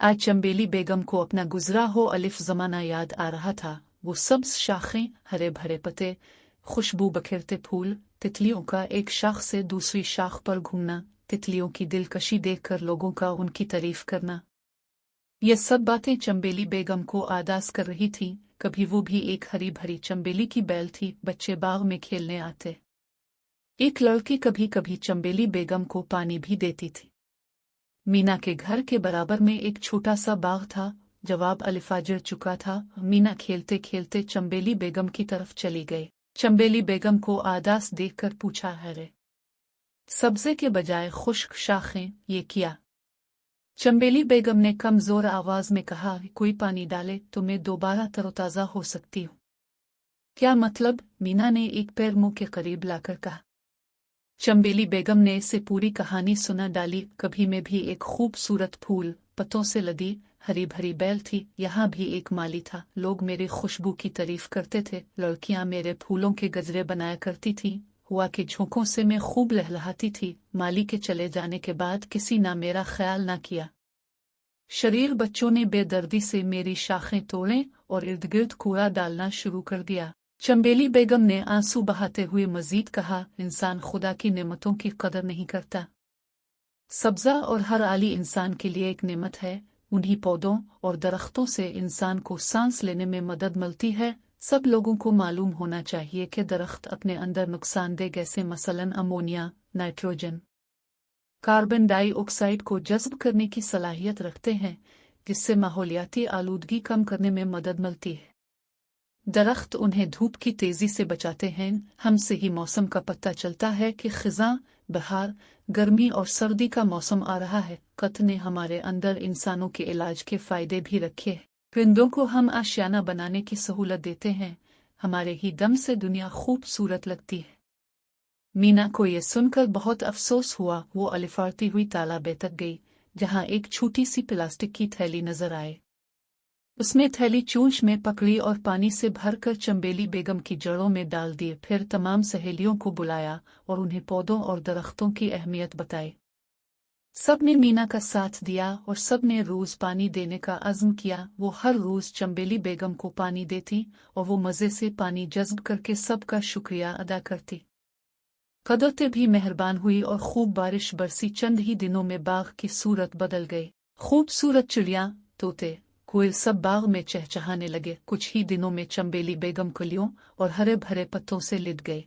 आज चंबेली बेगम को अपना गुजरा हो अलिफ ज़माना याद आ रहा था। वो सब्ज शाखें, हरे भरे पत्ते, खुशबू बखेरते फूल, तितलियों का एक शाख से दूसरी शाख पर घूमना, तितलियों की दिलकशी देखकर लोगों का उनकी तारीफ करना, ये सब बातें चंबेली बेगम को आदास कर रही थीं। कभी वो भी एक हरी भरी चंबेली की बैल थी। बच्चे बाग में खेलने आते, एक लड़की कभी कभी चंबेली बेगम को पानी भी देती थी। मीना के घर के बराबर में एक छोटा सा बाग था। जवाब अलिफाजर चुका था। मीना खेलते खेलते चंबेली बेगम की तरफ चली गई। चंबेली बेगम को आदास देखकर पूछा, अरे सब्जे के बजाय खुश्क शाखें, ये क्या? चंबेली बेगम ने कमजोर आवाज में कहा, कोई पानी डाले तो मैं दोबारा तरोताजा हो सकती हूँ। क्या मतलब? मीना ने एक पैर मुंह के करीब लाकर कहा। चंबेली बेगम ने इसे पूरी कहानी सुना डाली। कभी मैं भी एक खूबसूरत फूल पत्तों से लदी हरी भरी बैल थी। यहाँ भी एक माली था। लोग मेरी खुशबू की तारीफ करते थे। लड़कियां मेरे फूलों के गजरे बनाया करती थीं। हुआ के झोंकों से मैं खूब लहलहाती थी। माली के चले जाने के बाद किसी ना मेरा ख्याल ना किया। शरीर बच्चों ने बेदर्दी से मेरी शाखें तोड़ें और इर्द गिर्द कूड़ा डालना शुरू कर दिया। चंबेली बेगम ने आंसू बहाते हुए मजीद कहा, इंसान खुदा की नेमतों की कदर नहीं करता। सब्जा और हर आली इंसान के लिए एक नेमत है। उन्हीं पौधों और दरख्तों से इंसान को सांस लेने में मदद मिलती है। सब लोगों को मालूम होना चाहिए कि दरख्त अपने अंदर नुकसानदेह गैसें मसलन अमोनिया, नाइट्रोजन, कार्बन डाइऑक्साइड को जज़्ब करने की सलाहियत रखते हैं, जिससे माहौलियाती आलूदगी कम करने में मदद मिलती है। दरख्त उन्हें धूप की तेजी से बचाते हैं। हमसे ही मौसम का पता चलता है कि खिज़ां, बहार, गर्मी और सर्दी का मौसम आ रहा है। कत ने हमारे अंदर इंसानों के इलाज के फायदे भी रखे हैं। परिंदों को हम आशियाना बनाने की सहूलत देते हैं। हमारे ही दम से दुनिया खूबसूरत लगती है। मीना को यह सुनकर बहुत अफसोस हुआ। वो अलिफारती हुई तालाबे तक गई, जहां एक छोटी सी प्लास्टिक की थैली नजर आए। उसमें थैली चोंच में पकड़ी और पानी से भरकर चंबेली बेगम की जड़ों में डाल दिए। फिर तमाम सहेलियों को बुलाया और उन्हें पौधों और दरख्तों की अहमियत बताई। सब ने मीना का साथ दिया और सब ने रोज पानी देने का अज़्म किया। वो हर रोज चंबेली बेगम को पानी देती और वो मज़े से पानी जज़्ब करके सबका शुक्रिया अदा करती। कदरतें भी मेहरबान हुई और खूब बारिश बरसी। चंद ही दिनों में बाग की सूरत बदल गई। खूबसूरत चिड़ियां, तोते, कोयल सब बाग में चहचहाने लगे। कुछ ही दिनों में चंबेली बेगम कलियों और हरे भरे पत्तों से लिट गए।